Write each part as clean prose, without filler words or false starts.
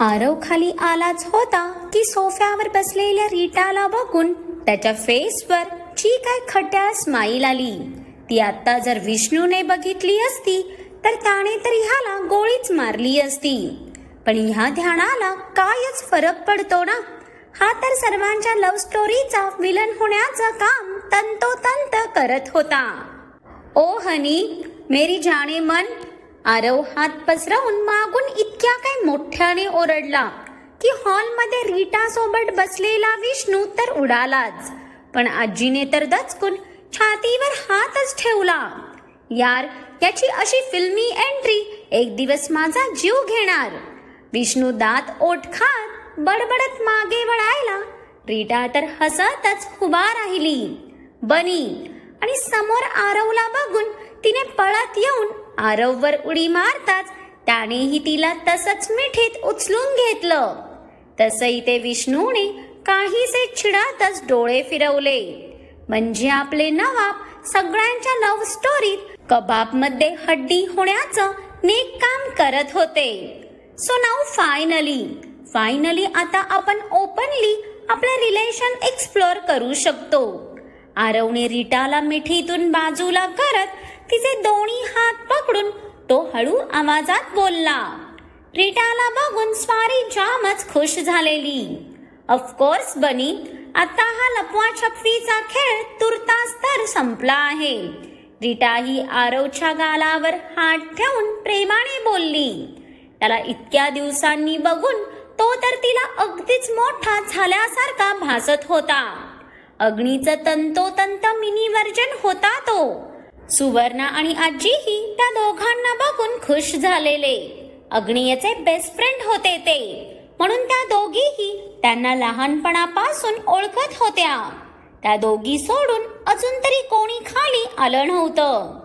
आरव खाली आलाच होता की सोफ्यावर बसलेल्या रीटाला बघून त्याच्या फेसवर जी काय खट्याळ स्माईल आली ती आता जर विष्णूने बघितली असती तर त्याने तर ह्याला गोळीच मारली असती. पण ह्या ध्यानाला कायच फरक पडतो ना. हा तर सर्वांच्या लव्ह स्टोरीचा विलन होण्याचं काम तंतोतंत करत होता. ओ हनी मेरी जाने मन. आरव हात पसरवून मागून इतक्या काय मोठ्याने ओरडला की हॉलमध्ये रीटा सोबत बसलेला विष्णू तर उडालाच. पण आजीने तर दचकून छातीवर हातच ठेवला. यार याची अशी फिल्मी एंट्री एक दिवस माझा जीव घेणार. विष्णू दात ओठ खात बडबडत मागे वळायला. रीटा तर हसतच उभा राहिली. बनी आणि समोर आरवला बघून तिने पळत येऊन आरववर उडी मारताच त्यानेही तिला तसंच मिठीत उचलून घेतलं. तसंही ते विष्णूने काहीसे चिडातच डोळे फिरवले. म्हणजे आपले नवाब सगळ्यांच्या लव्ह स्टोरीत कबाब मध्ये हड्डी होण्याचं नेक काम करत होते. सो नाऊ फायनली आता आपण ओपनली आपलं रिलेशन एक्सप्लोर करू शकतो. आरवने रीटाला मिठीतून बाजूला करत तिचे दोन्ही हात पकडून तो हळू आवाजात बोलला. रीटाला बघून स्वारी जामच खुश झालेली. ऑफकोर्स बनी, आता हा लपवा छपवीचा खेळ तुर्तास तर संपला आहे. रीटा ही आरवच्या गालावर हात ठेवून प्रेमाने बोलली. त्याला इतक्या दिवसांनी बघून तो तर तिला अगदीच मोठा झाल्यासारखा भासत होता. अग्नीचं तंतोतंत मिनी वर्जन होता तो. सुवर्णा आणि आजीही त्या दोघांना बघून खुश झालेले. अग्नियचे बेस्ट फ्रेंड होते ते, म्हणून त्या दोघीही त्यांना लहानपणापासून ओळखत होत्या. त्या दोघी सोडून अजून तरी कोणी खाली आलं नव्हतं.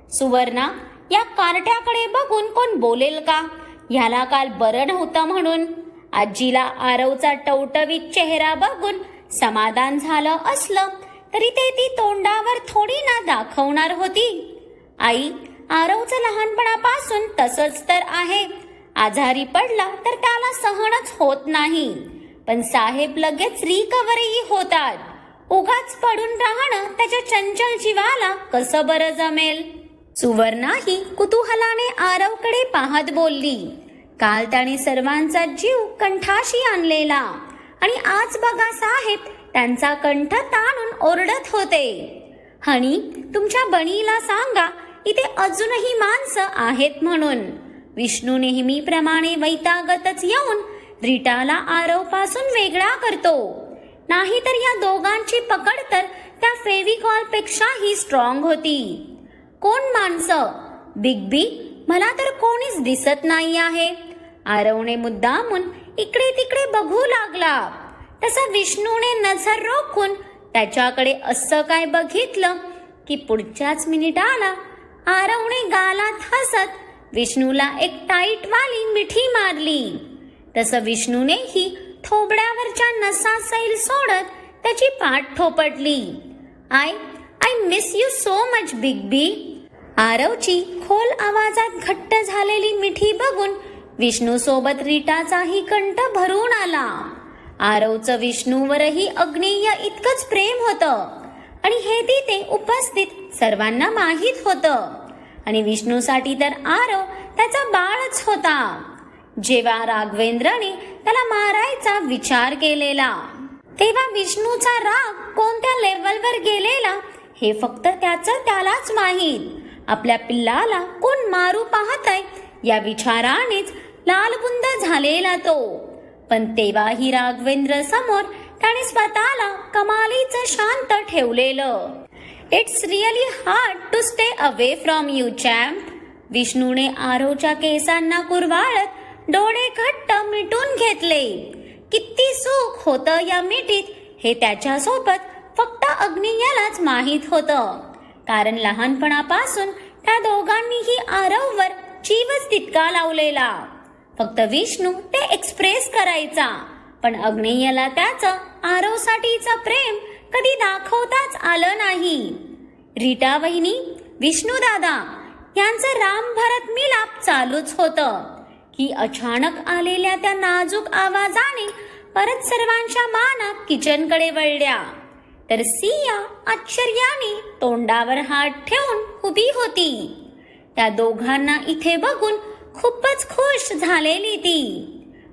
सुवर्णा या कार्ट्याकडे बघून कोण बोलेल का, ह्याला काल बरं नव्हतं म्हणून. आजीला आरवचा टवटवीत चेहरा बघून समाधान झालं असलं तरी ते ती तोंडावर थोडी ना दाखवणार होती. आई, आरवचं लहानपणापासून तसंच तर आहे. आजारी पडला तर त्याला सहनच होत नाही. पण साहेब लगेच रिकव्हरी होतात. उगाच पडून राहणं त्याच्या चंचल जीवाला कसं बरं जमेल. सुवर्णाही कुतूहलाने आरवकडे पाहत बोलली. काल त्याने सर्वांचा जीव कंठाशी आणलेला आणि आज बघा साहेब त्यांचा कंठ ताणून ओरडत होते. हनी, तुमच्या बनीला सांगा इथे अजूनही माणसं आहेत म्हणून. विष्णू नेहमीप्रमाणे वैतागतच येऊन रीटाला आरवपासून वेगळा करतो. नाहीतर या दोघांची पकड तर त्या फेविकॉल पेक्षाही स्ट्रॉंग होती. कोण माणसं? बिग बी, मला तर कोणीच दिसत नाही आहे. आरवने मुद्दामून इकडे तिकडे बघू लागला. तसा विष्णूने नजर रोखून त्याच्याकडे असं काय बघितलं की पुढच्याच मिनिटाला आरवने गालात हसत विष्णूला एक टाईट वाली मिठी मारली. तसं विष्णूनेही थोबड्यावरच्या नसा सैल सोडत त्याची पाठ थोपटली. I miss you so much big B. आरवची खोल आवाजात घट्ट झालेली मिठी बघून विष्णू सोबत रीटाचाही कंठ भरून आला. आरवचं विष्णूवरही अग्नेय इतकंच प्रेम होतं आणि हे तिथे उपस्थित सर्वांना माहीत होतं. आणि विष्णूसाठी तर आरव त्याचा बाळच होता. जेव्हा राघवेंद्रने त्याला मारायचा विचार केलेला तेव्हा विष्णूचा राग कोणत्या लेवलवर गेलेला हे फक्त त्यालाच माहीत. आपल्या पिल्लाला कोण मारू पाहतय या विचारानेच लालबुंद झालेला तो. पण तेव्हाही राघवेंद्र समोर त्याने स्वतःला कमालीचं शांत ठेवलेलं. It's really hard to stay away from you champ. विष्णूने आरवच्या केसांना कुरवाळत डोळे घट्ट मिटून घेतले. किती सुख होतं या मिठीत हे त्याच्यासोबत फक्त अग्नियालाच माहीत होतं. कारण लहानपणापासून त्या दोघांनीही आरववर जीवच तितका लावलेला. फक्त विष्णू ते एक्सप्रेस करायचा, पण अग्नेयला त्याचं आरवसाठीचं प्रेम कधी दाखवताच आलं नाही. रीटा वहिनी, विष्णू दादा यांचं राम भरत मिलाप चालूच होतं. की अचानक आलेल्या त्या नाजूक आवाजाने परत सर्वांच्या माना किचनकडे वळल्या. तर सिया आश्चर्याने तोंडावर हात ठेवून उभी होती. त्या दोघांना इथे बघून खूपच खुश झालेली ती.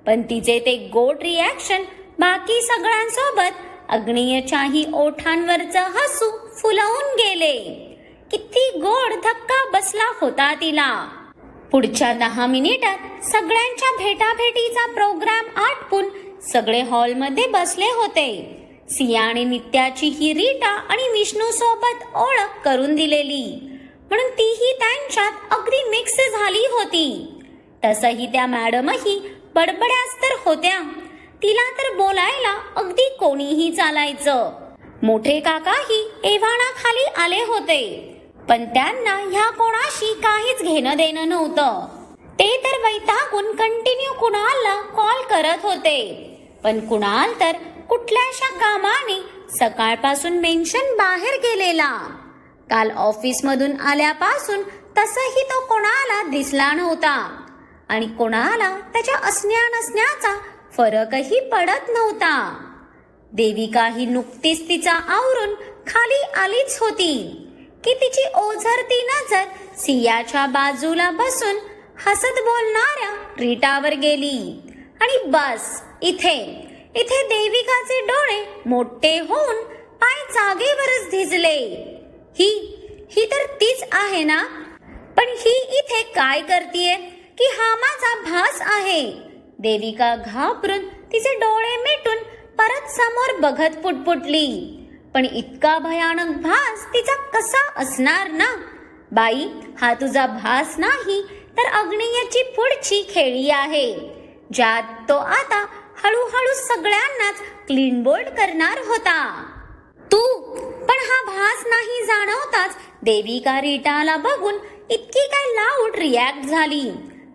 पण तिचे ते गोड रिॲक्शन बाकी सगळ्यांसोबत अग्नेयच्याही ओठांवरचं हसू फुलवून गेले. किती गोड धक्का बसला होता तिला. पुढच्या 10 मिनिटात सगळ्यांच्या भेटाभेटीचा प्रोग्राम आटपून सगळे हॉलमध्ये बसले होते. सिया आणि नित्याची ही रीटा आणि विष्णू सोबत ओळख करून दिलेली, म्हणून तीही त्यांच्यात अगदी मिक्स झाली होती. तसंही त्या मॅडमही बडबड्याच तर होत्या. तिला तर बोलायला अगदी कोणीही चालायचं. मोठे काकाही एव्हाना खाली आले होते, पण त्यांना ह्या कोणाशी काहीच घेणं देणं नव्हतं. ते तर वैतागून कंटिन्यू कुणालला कॉल करत होते. पण कुणाल तर कुठल्याशा कामाने सकाळपासून मेन्शन बाहेर गेलेला. काल ऑफिसमधून आल्यापासून तसंही तो कोणाला दिसला नव्हता आणि कोणाला त्याच्या असण्या नसण्याचा फरकही पडत नव्हता. देविका ही नुकतीच तिचा आवरून खाली आलीच होती की तिची ओझरती नजर सियाच्या बाजूला बसून हसत बोलणाऱ्या रीटावर गेली. आणि बस इथे देविकाचे डोळे मोठे होऊन पाय जागेवरच धिजले. ही तर तीच आहे ना? पण ही इथे काय करतीये की हा माझा भास आहे? देविका घाबरून तिचे डोळे मिटून परत समोर बघत पुटपुटली. पण इतका भयानक भास तिचा कसा असणार ना? बाई, हा तुझा भास नाही तर अग्नेयची पुढची खेळी आहे, ज्यात तो आता हळूहळू सगळ्यांनाच क्लीन बोल्ड करणार होता. तू पण हा भास नाही जाणवताच देविका रीटाला बघून इतकी काय लाऊड रिॲक्ट झाली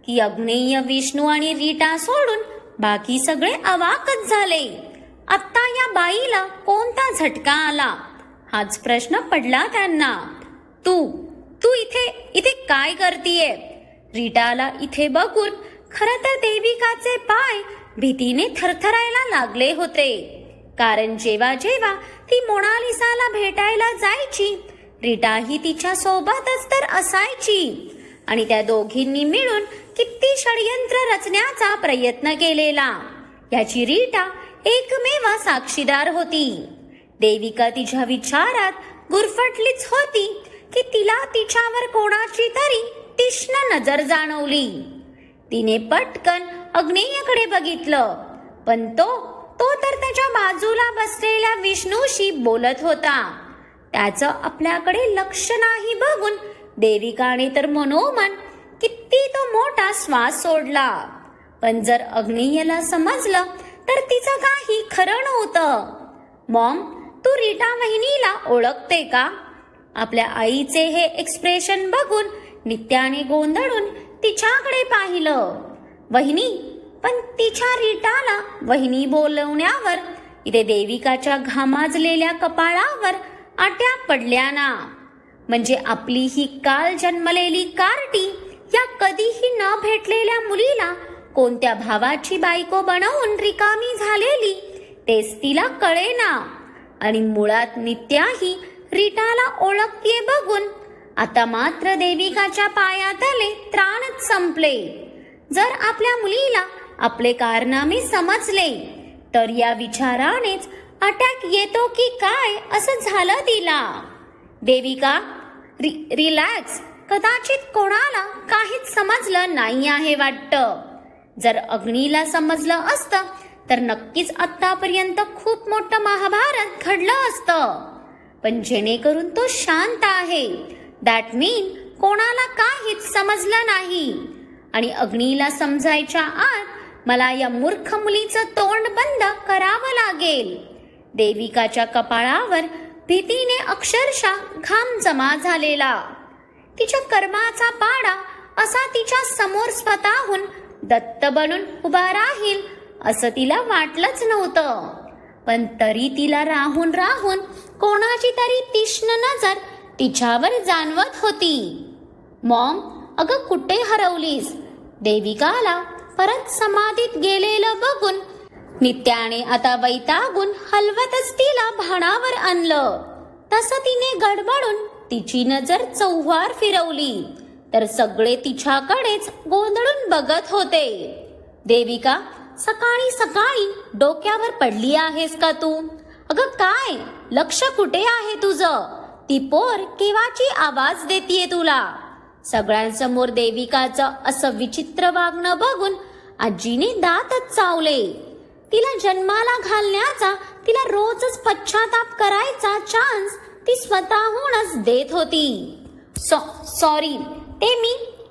की अग्नेय, विष्णू आणि रीटा सोडून बाकी सगळे अवाकच झाले. आत्ता या बाईला कोणता झटका आला हाच प्रश्न पडला त्यांना. तू इथे काय करतीये? रीटाला इथे बघून खरं तर देविकाचे पाय भीतीने थरथरायला लागले होते. कारण जेव्हा ती मोनालिसाला भेटायला जायची, रीटाही तिच्या सोबतच तर असायची आणि त्या दोघींनी मिळून किती षडयंत्र रचण्याचा प्रयत्न केलेला याची रीटा एकमेव साक्षीदार होती. देविका तिच्या विचारात गुरफटलीच होती की तिला तिच्यावर कोणाची तरी तीक्ष्ण नजर जाणवली. तिने पटकन अग्नेयकडे बघितलं, पण तो तर त्याच्या बाजूला बसलेल्या विष्णूशी बोलत होता. त्याचं आपल्याकडे लक्ष नाही बघून देविकाने तर मनोमन किती तो मोठा श्वास सोडला. पण जर अग्नेयला समजलं तर तिचं काही खरं नव्हतं. मॉम, तू रीटा वहिनीला ओळखते का? आपल्या आईचे हे एक्सप्रेशन बघून नित्याने गोंधळून तिच्याकडे पाहिलं. वहिनी? पण तिच्या रीटाला वहिनी बोलवण्यावर इथे देविकाच्या घामाजलेल्या कपाळावर आट्या पडल्या ना. म्हणजे आपली ही काल जन्मलेली कार्टी या कधीही न भेटलेल्या मुलीला कोणत्या भावाची बायको बनवून रिकामी झालेली तेच तिला कळेना. आणि मुळात नित्याही रीटाला ओळखते बघून आता मात्र देविकाच्या पायातले त्राणच संपले. जर आपल्या मुलीला आपले कारनामे समजले तर या विचारानेच अटॅक येतो की काय असं झालं तिला. देविका, रिलॅक्स. कदाचित कोणाला काहीच समजलं नाही आहे वाटतं. जर अग्नीला समजलं असतं तर नक्कीच आतापर्यंत खूप मोठं महाभारत घडलं असतं. पण जेणेकरून तो शांत आहे, दॅट मीन कोणाला काहीच समजलं नाही. आणि अग्नीला समजायच्या आत मला या मूर्ख मुलीचं तोंड बंद करावं लागेल. देविकाच्या कपाळावर भीतीने अक्षरशः घाम जमा झालेला. तिच्या कर्माचा पाडा असा तिच्या समोर स्वतःहून दत्त बनून उभा राहील असं तिला वाटलंच नव्हतं. पण तरी तिला राहून कोणाची तरी तीक्ष्ण नजर तिच्यावर जाणवत होती. मॉम, अगं कुठे हरवलीस? देविकाला परत समाधीत गेलेलं बघून नित्याने आता वैतागून हलवतच तिला भानावर आणलं. तसं तिने गडबडून तिची नजर चौहार फिरवली तर सगळे तिच्याकडेच गोंधळून बघत होते. देविका, सकाळी सकाळी डोक्यावर पडली आहेस का तू? अगं काय, लक्ष कुठे आहे तुझं? ती पोर केव्हाची आवाज देतीये तुला? सगळ्यांसमोर देविकाचं असं विचित्र वागणं बघून आजीने दातच चावले. तिला जन्माला घालण्याचा, तिला रोजच पश्चाताप करायचा चान्स ती स्वतःहूनच देत होती. सॉरी, ते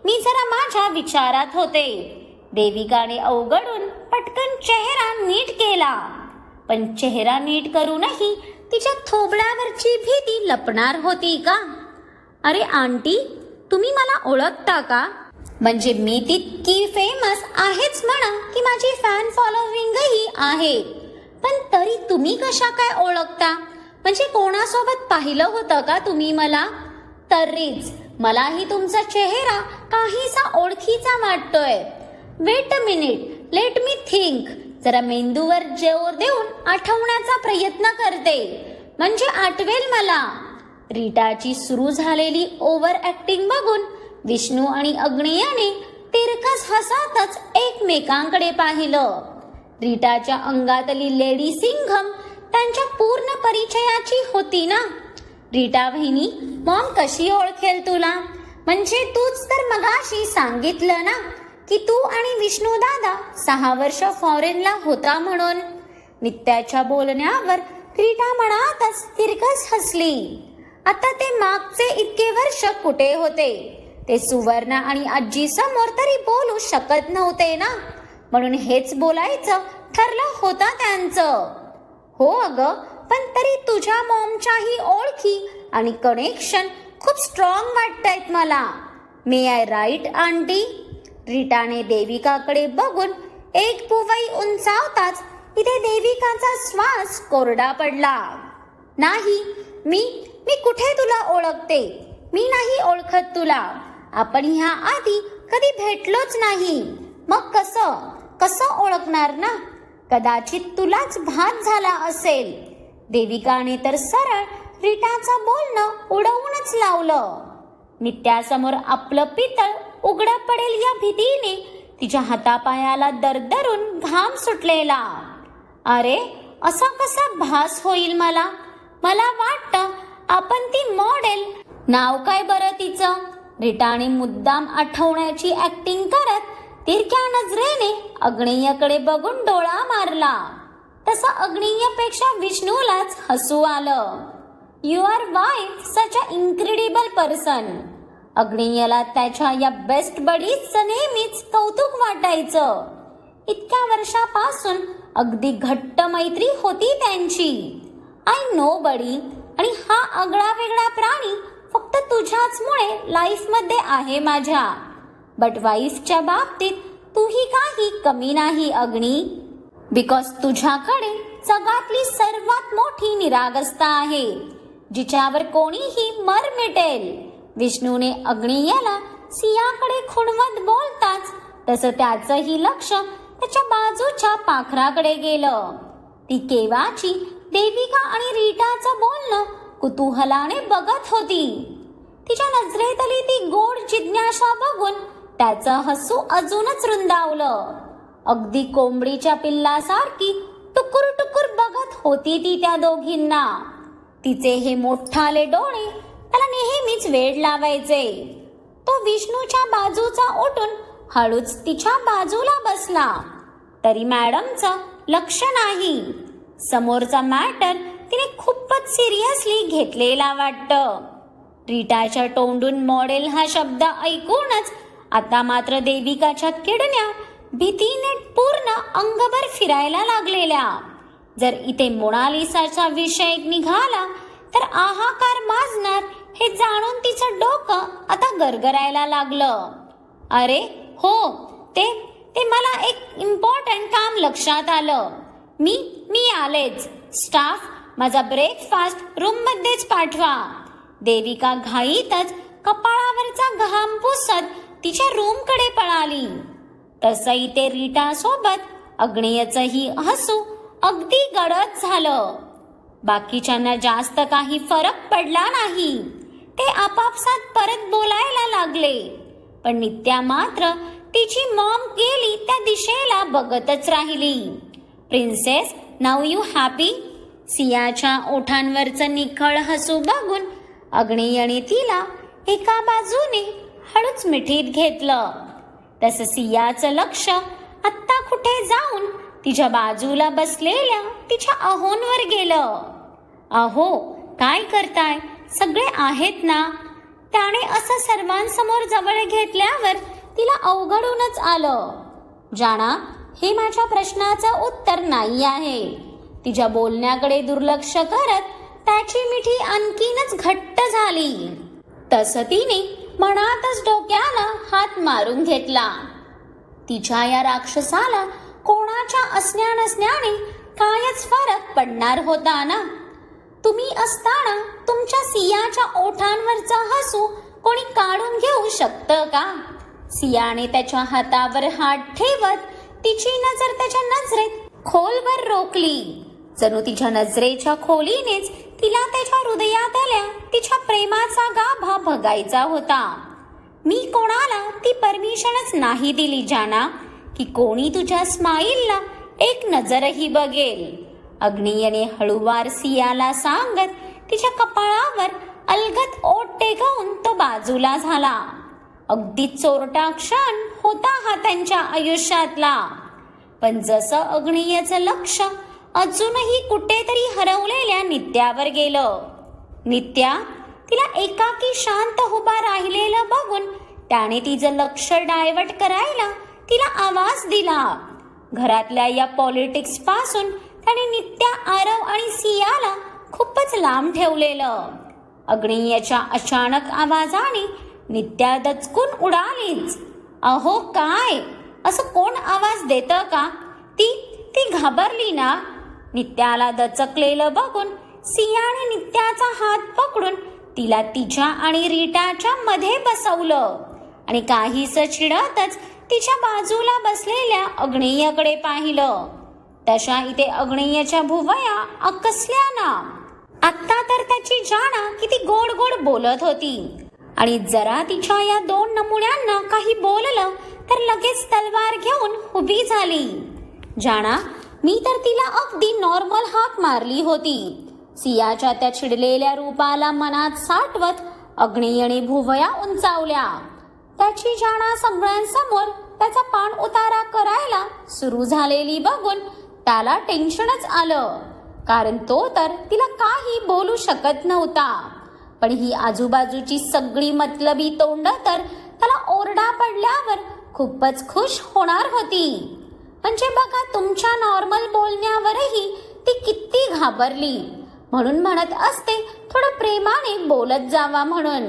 मी जरा माझ्या विचारात होते. देविकाने अवघडून पटकन चेहरा नीट केला. पण चेहरा नीट करूनही तिच्या थोबड्यावरची भीती लपणार होती का? अरे आंटी, तुम्ही मला ओळखता का? म्हणजे मी तितकी फेमस आहेच म्हणा की माझी फॅन फॉलोविंगही आहे. पण तरी तुम्ही कशा काय ओळखता? म्हणजे कोणासोबत पाहिलं होतं का तुम्ही मला? तरीच मलाही तुमचा चेहरा काहीसा ओळखीचा वाटतोय. Weight a minute, let me think. जरा मेंदूवर जोर देऊन आठवण्याचा प्रयत्न करते, म्हणजे आठवेल मला. रीटाची सुरू झालेली ओव्हर ऍक्टिंग बघून विष्णू आणि अग्नेयाने तिरकस हसतच एकमेकांकडे पाहिलं. रीटाच्या अंगातली लेडी सिंघम त्यांच्या पूर्ण परिचयाची होती ना. रीटा बहिणी, मॉम कशी ओळखेल तुला? म्हणजे तूच तर मगाशी सांगितलं ना की तू आणि विष्णू दादा 6 वर्ष फॉरेनला होता म्हणून. नित्याच्या बोलण्यावर रीटा मनातच तिरकस हसली. आता ते मागचे इतके वर्ष कुठे होते? ते सुवर्णा आणि आजी समोर तरी बोलू शकत नव्हते ना, म्हणून हेच बोलायचं ठरलं होतं त्यांचं. हो अगं, पण तरी तुझ्या मॉमच्याही ओळखी आणि कनेक्शन खूप स्ट्रॉंग वाटतायत मला. मे आय राईट आंटी? रीटाने देविकाकडे बघून एक पुवई उंचावताच इथे देविकाचा श्वास कोरडा पडला. नाही, मी कुठे तुला ओळखते? मी नाही ओळखत तुला. आपण ह्या आधी कधी भेटलोच नाही. मग कसं ओळखणार ना? कदाचित तुलाच भास झाला असेल. देविकाने तर सरळ रीटाचं बोलणं उडवूनच लावलं. नित्यासमोर आपलं पितळ उघडं पडेल या भीतीने तिच्या हातापायाला दरदरून घाम सुटलेला. अरे, असा कसा भास होईल मला? मला वाटतं आपण ती मॉडेल. नाव काय बरं तिचं? रीटाने मुद्दाम आठवण्याची ऍक्टिंग करत तिरक्या नजरेने अग्नेयकडे बघून डोळा मारला. तसं अग्नेयपेक्षा विष्णूलाच हसू आलं. You are wife such a incredible person. अग्नेयला त्याच्या या बेस्ट बडीजचं नेहमीच कौतुक वाटायचं. इतक्या वर्षापासून अगदी घट्ट मैत्री होती त्यांची. आय नो बडी, आणि हा आगळा वेगळा प्राणी फक्त तुझ्याचमुळे लाईफमध्ये आहे माझ्या. बट वाईफच्या बाबतीत तूही काही कमी नाही अग्नी. बिकॉज तुझ्याकडे जगातली सर्वात मोठी निरागसता आहे, जिच्यावर कोणीही मर मिटेल. विष्णूने अग्नेयाला सियाकडे खुणवत बोलताच तसं त्याचंही लक्ष त्याच्या बाजूच्या पाखराकडे गेलं. ती केव्हाची देविका आणि रीटाचं बोलणं कुतूहलाने बघत होती. तिच्या नजरेतली ती गोड जिज्ञासा बघून त्याचं हसू अजूनच रुंदावलं. अगदी कोंबडीच्या पिल्लासारखी टुकुर टुकुर बघत होती ती त्या दोघींना. तिचे हे मोठाले डोळे त्याला नेहमीच वेड लावायचे. तो विष्णूच्या बाजूचा उठून हळूच तिच्या बाजूला बसला. तरी मॅडमचं लक्ष नाही. समोरचा मॅटर तिने खूपच सिरियसली घेतलेला वाटतं. रीटाच्या तोंडून मॉडेल हा शब्द ऐकूनच आता मात्र देविकाच्या किडण्या भीतीने पूर्ण अंगभर फिरायला लागलेल्या. जर इथे मोनालिसाचा विषय निघाला तर आहाकार माजणार हे जाणून तिचं डोकं आता गरगरायला लागलं. अरे हो, ते मला एक इम्पॉर्टंट काम लक्षात आलं. मी आलेच. स्टाफ, माझा ब्रेकफास्ट रूम मध्येच पाठवा. देविका घाईतच कपाळावरचा घाम पुसत तिच्या रूमकडे पळाली. तसंही ते रीटा सोबत अग्नेयचंही हसू अगदी गडद झालं. बाकीच्यांना जास्त काही फरक पडला नाही. ते आपापसात परत बोलायला लागले. पण नित्या मात्र तिची मॉम गेली त्या दिशेला बघतच राहिली. Princess, now you happy? सियाच्या ओठांवरचं निखळ हसू बघून अग्नेयने तिला एका बाजूने हळूच मिठीत घेतलं. तसं सियाचं लक्ष आत्ता कुठे जाऊन तिच्या बाजूला बसलेल्या तिच्या अहोंवर गेलं. अहो, काय करताय? सगळे आहेत ना? त्याने असं सर्वांसमोर जवळ घेतल्यावर तिला अवघडूनच आलं. जाणा, हे माझ्या प्रश्नाचं उत्तर नाही आहे. तिच्या बोलण्याकडे दुर्लक्ष करत त्याची मिठी आणखीनच घट्ट झाली. तसं तिने मनातच डोक्याला हात मारून घेतला. तिच्या या राक्षसाला कोणाच्या असण्या नसण्याने कायच फरक पडणार होता ना? तुम्ही असताना तुमच्या सियाच्या ओठांवरचा हसू कोणी काढून घेऊ शकतं का? सियाने त्याच्या हातावर हात ठेवत तिची नजर त्याच्या नजरेत खोलवर रोखली. जणू तिच्या नजरेच्या खोलीनेच तिला त्याच्या हृदयातल्या तिच्या प्रेमाचा गाभा बघायचा होता. मी कोणाला ती परमिशनच नाही दिली जाना, की कोणी तुझ्या स्माईलला एक नजरही बघेल. अग्नेयने हळूवार सियाला सांगत तिच्या कपाळावर अलगद ओठ टेकवून तो बाजूला झाला. अगदी चोरटा क्षण होता हा त्यांच्या आयुष्यातला. पण जसं अग्नेयचं लक्ष अजूनही कुठेतरी हरवलेल्या नित्यावर गेलं. नित्या तिला एकाकी शांत उभा राहिलेलं बघून त्याने तिचं लक्ष डायव्हर्ट करायला तिला आवाज दिला. घरातल्या या पॉलिटिक्स पासून त्याने नित्या, आरव आणि सियाला खूपच लांब ठेवलेलं. अग्नेयच्या अचानक आवाजाने नित्या दचकून उडालीच. अहो काय, असं कोण आवाज देतं का? ती घाबरली ना? नित्याला दचकलेलं बघून सियाने नित्याचा हात पकडून तिला तिच्या आणि रीटाच्या मध्ये बसवलं आणि काहीसं चिडतच तिच्या बाजूला बसलेल्या अग्नेयकडे पाहिलं. तशा इथे अग्नेयच्या भुवया आकसल्या ना. आत्ता तर त्याची जाणा किती गोड गोड बोलत होती आणि जरा तिच्या या दोन नमुन्यांना काही बोललं तर लगेच तलवार घेऊन उभी झाली. जाणा, मी तर तिला अगदी नॉर्मल हाक मारली होती. सियाच्या त्या चिडलेल्या रूपाला मनात साठवत अग्नेयने भुवया उंचावल्या. त्याची जाणा सगळ्यांसमोर त्याचा पाण उतारा करायला सुरू झालेली बघून त्याला टेन्शनच आलं, कारण तो तर तिला काही बोलू शकत नव्हता. पण ही आजूबाजूची सगळी मतलबी तोंड तर त्याला ओरडा पडल्यावर खूपच खुश होणार होती. म्हणजे बघा, तुमच्या नॉर्मल बोलण्यावरही ती किती घाबरली. म्हणून म्हणत असते थोडं प्रेमाने बोलत जावा म्हणून.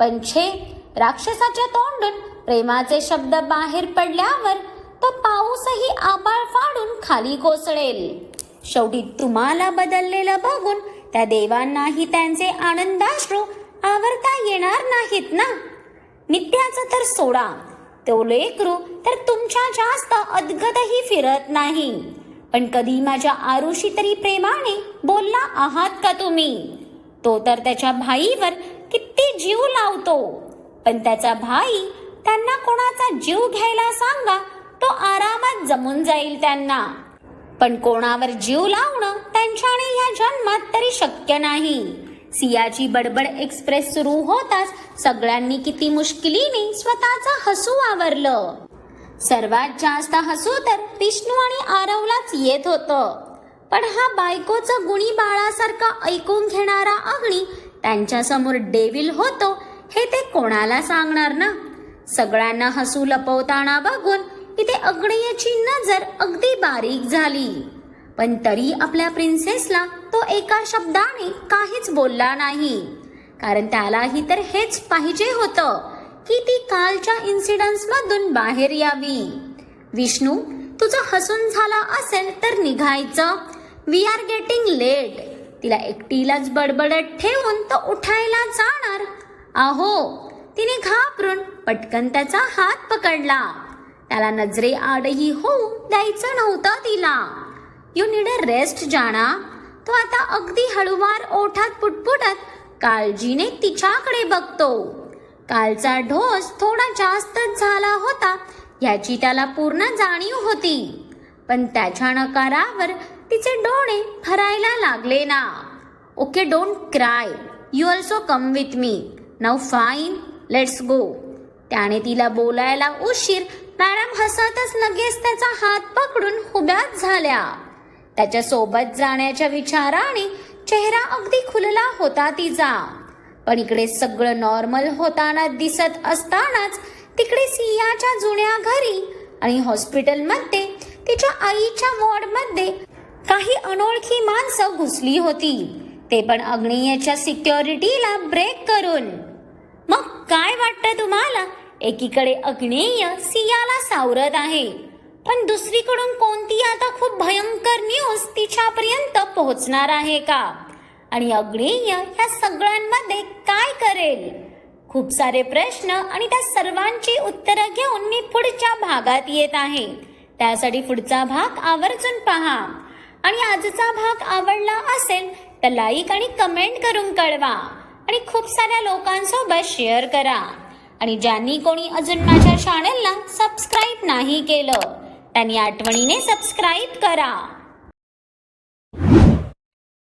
पण छे, राक्षसाच्या तोंडून प्रेमाचे शब्द बाहेर पडल्यावर तो पाऊसही आभाळ फाडून खाली कोसळेल. शेवटी तुम्हाला बदललेलं बघून त्या देवांनाही त्यांचे आनंदाश्रू आवरता येणार नाहीत ना. नित्याचं तर सोडा, तो लेकरू तर तुमच्या जास्त अदगतही फिरत नाही. पण कधी माझ्या आरुषी तरी प्रेमाने बोलला आहात का तुम्ही? तो तर त्याच्या भाईवर किती जीव लावतो. पण त्याचा भाई त्यांना कोणाचा जीव घ्यायला सांगा, तो आरामात जमून जाईल त्यांना. पण कोणावर जीव लावणं त्यांच्याने या जन्मात तरी शक्य नाही. सियाची बडबड एक्सप्रेस सुरू होताच सगळ्यांनी किती मुश्किलीने स्वतःचं हसू आवरलं. सर्वात जास्त हसू तर विष्णू आणि आरवलाच येत होतं. पण हा बायकोचं गुणी बाळासारखा ऐकून घेणारा अग्नी त्यांच्या समोर डेविल होतो हे ते कोणाला सांगणार ना. सगळ्यांना हसू लपवताना बघून इथे अग्नेयची नजर अगदी बारीक झाली. पण तरी आपल्या प्रिन्सेसला तो एका शब्दाने काहीच बोलला नाही, कारण त्यालाही तर हेच पाहिजे होतं की ती कालच्या इन्सिडन्स मधून बाहेर यावी. विष्णू, तुझं हसून झाला असेल तर निघायचं. We are getting late. तिला एकटीलाच बडबडत ठेवून तो उठायला जाणार. अहो, तिने घाबरून पटकन त्याचा हात पकडला. त्याला नजरे आडही होऊ द्यायचं नव्हतं तिला. यू नीड अ रेस्ट जाणा. तो आता अगदी हळूवार ओठात पुटपुटत काळजीने तिच्याकडे बघतो. कालचा ढोस थोडा जास्तच झाला होता याची त्याला पूर्ण जाणीव होती, पण त्याच्या नकारावर तिचे डोळे भरायला लागले ना. Okay, don't cry. You also come with me. Now fine, let's go. त्याने तिला बोलायला उशीर. मॅडम हसतच लगेच त्याचा हात पकडून उभ्याच झाल्या. त्याच्या सोबत जाण्याच्या विचाराने चेहरा अगदी खुलला होता तिचा. पण इकडे सगळं नॉर्मल होताना दिसत असतानाच तिकडे सियाच्या जुन्या घरी आणि हॉस्पिटलमध्ये तिच्या आईच्या वॉर्डमध्ये काही अनोळखी माणसं घुसली होती, ते पण अग्नेयच्या सिक्युरिटीला ब्रेक करून. मग काय वाटतं तुम्हाला? एकीकडे अग्नेय सियाला सावरत आहे, पण दुसरीकडून कोणती आता खूप भयंकर न्यूज तिच्यापर्यंत पोहोचणार आहे का? आणि अग्नेय ह्या सगळ्यांमध्ये काय करेल? खूप सारे प्रश्न आणि त्या सर्वांची उत्तरं घेऊन मी पुढच्या भागात येत आहे. त्यासाठी पुढचा भाग आवर्जून पहा. आणि आजचा भाग आवडला असेल तर लाईक आणि कमेंट करून कळवा आणि खूप साऱ्या लोकांसोबत शेअर करा. आणि ज्यांनी कोणी अजून माझ्या चॅनलला सबस्क्राईब नाही केलं त्यांनी आठवणीने सबस्क्राईब करा.